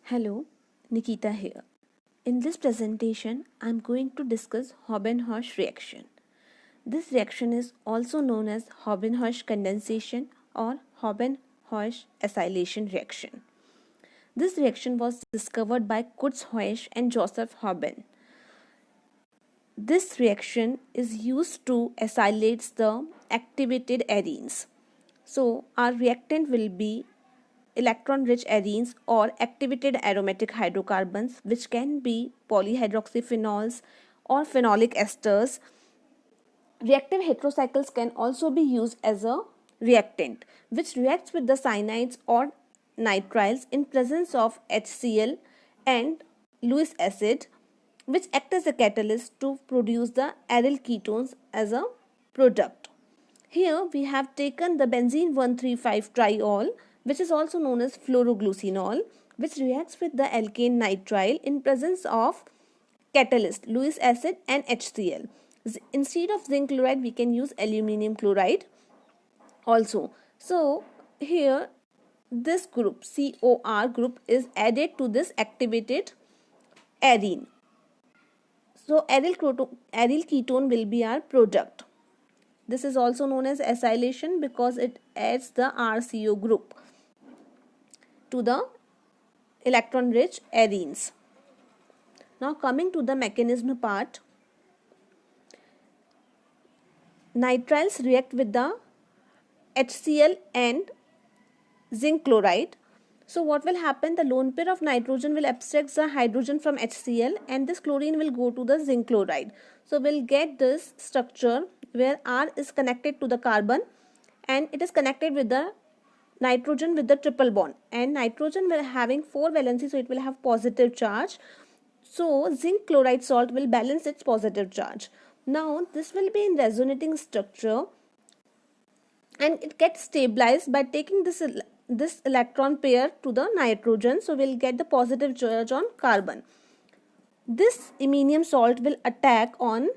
Hello, Nikita here. In this presentation, I am going to discuss Haber-Bosch reaction. This reaction is also known as Haber-Bosch condensation or Haber-Bosch acylation reaction. This reaction was discovered by Kurzweil and Joseph Haber. This reaction is used to acylate the activated arenes. So, our reactant will be electron-rich arenes or activated aromatic hydrocarbons, which can be polyhydroxyphenols or phenolic esters. Reactive heterocycles can also be used as a reactant, which reacts with the cyanides or nitriles in presence of HCl and Lewis acid, which act as a catalyst to produce the aryl ketones as a product. Here we have taken the benzene 1,3,5-triol, which is also known as fluoroglucinol, which reacts with the alkane nitrile in presence of catalyst Lewis acid and HCl. Instead of zinc chloride, we can use aluminium chloride also. So here this group, COR group, is added to this activated arene. So aryl ketone will be our product. This is also known as acylation because it adds the RCO group to the electron-rich arenes. Now coming to the mechanism part, nitriles react with the HCl and zinc chloride. So what will happen? The lone pair of nitrogen will abstract the hydrogen from HCl and this chlorine will go to the zinc chloride. So we'll get this structure where R is connected to the carbon and it is connected with the nitrogen with the triple bond, and nitrogen will having 4 valency, so it will have positive charge. So zinc chloride salt will balance its positive charge. Now this will be in resonating structure and it gets stabilized by taking this electron pair to the nitrogen, so we'll get the positive charge on carbon. This iminium salt will attack on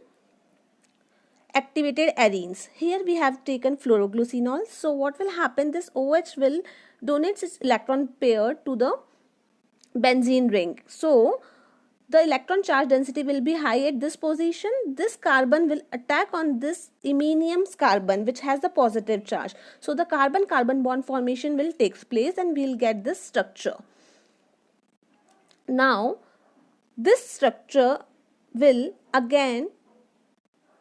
activated arenes. Here we have taken fluoroglucinol. So what will happen? This OH will donate its electron pair to the benzene ring. So the electron charge density will be high at this position. This carbon will attack on this iminium's carbon, which has the positive charge. So the carbon-carbon bond formation will take place and we'll get this structure. Now this structure will again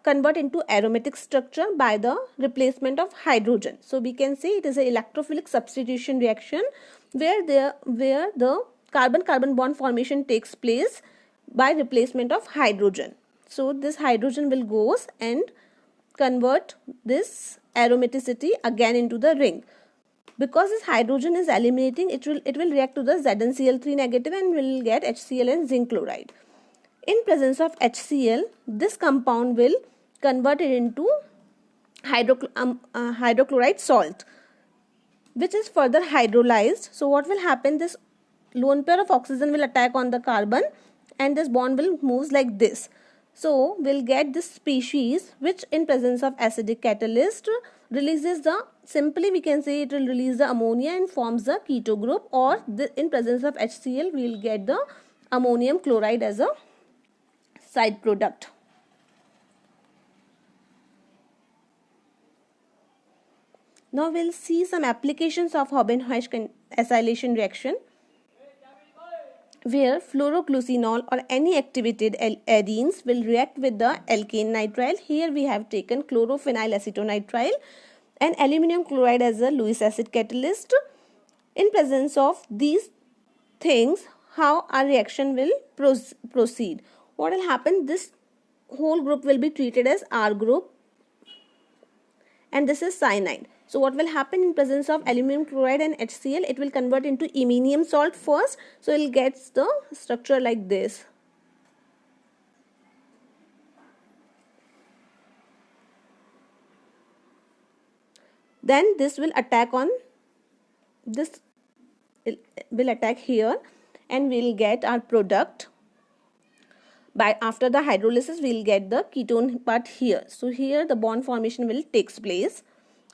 convert into aromatic structure by the replacement of hydrogen. So we can say it is an electrophilic substitution reaction where the carbon-carbon bond formation takes place by replacement of hydrogen. So this hydrogen will goes and convert this aromaticity again into the ring. Because this hydrogen is eliminating, it will react to the ZnCl3 negative and will get HCl and zinc chloride. In presence of HCl, this compound will convert it into hydrochloride salt, which is further hydrolyzed. So what will happen? This lone pair of oxygen will attack on the carbon and this bond will move like this. So we'll get this species which in presence of acidic catalyst releases the, simply we can say it will release the ammonia and forms the keto group, or in presence of HCl we will get the ammonium chloride as a side product. Now we'll see some applications of Haber-Bosch acylation reaction where fluoroglucinol or any activated arenes will react with the alkane nitrile. Here we have taken chlorophenylacetonitrile and aluminium chloride as a Lewis acid catalyst. In presence of these things, how our reaction will proceed? What will happen? This whole group will be treated as R group and this is cyanide. So what will happen in presence of aluminum chloride and HCl? It will convert into iminium salt first. So it will get the structure like this. Then this will attack on this, will attack here and we will get our product. By after the hydrolysis we will get the ketone part here. So here the bond formation will takes place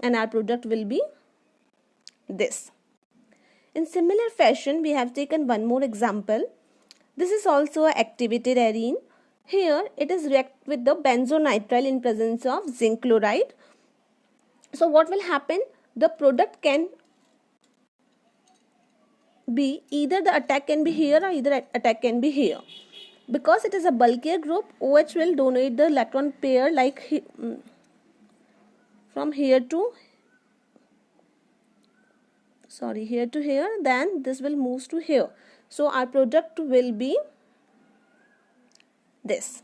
and our product will be this. In similar fashion, we have taken one more example. This is also an activated arene. Here it is react with the benzonitrile in presence of zinc chloride. So what will happen? The product can be either the attack can be here or either attack can be here. Because it is a bulkier group, OH will donate the electron pair like from here to here, then this will move to here. So our product will be this.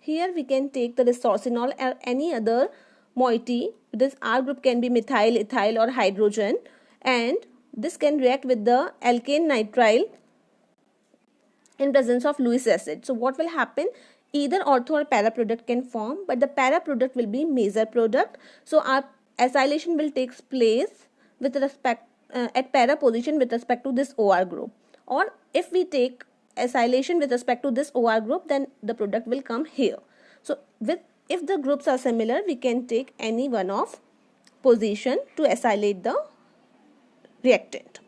Here we can take the resorcinol or any other moiety. This R group can be methyl, ethyl or hydrogen, and this can react with the alkane nitrile in presence of Lewis acid. So what will happen? Either ortho or para product can form, but the para product will be major product. So our acylation will take place with respect at para position with respect to this OR group. Or if we take acylation with respect to this OR group, then the product will come here. So if the groups are similar, we can take any one of position to acylate the reactant.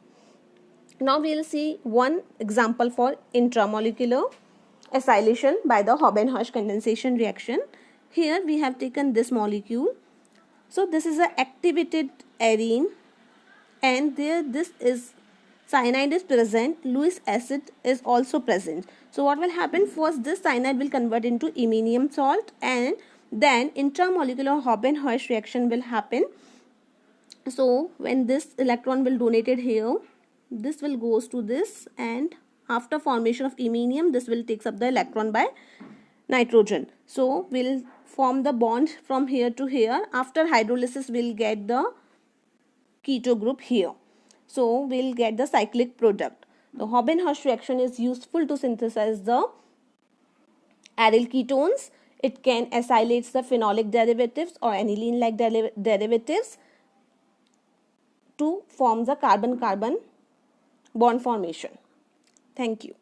Now we will see one example for intramolecular acylation by the Haber-Hirsch condensation reaction. Here we have taken this molecule. So this is an activated arene, and there this is cyanide is present, Lewis acid is also present. So what will happen? First this cyanide will convert into iminium salt, and then intramolecular Haber-Hirsch reaction will happen. So when this electron will donated here, this will goes to this, and after formation of iminium, this will takes up the electron by nitrogen. So we'll form the bond from here to here. After hydrolysis, we'll get the keto group here. So we'll get the cyclic product. The Haber-Hirsch reaction is useful to synthesize the aryl ketones. It can acylate the phenolic derivatives or aniline-like derivatives to form the carbon-carbon bond formation. Thank you.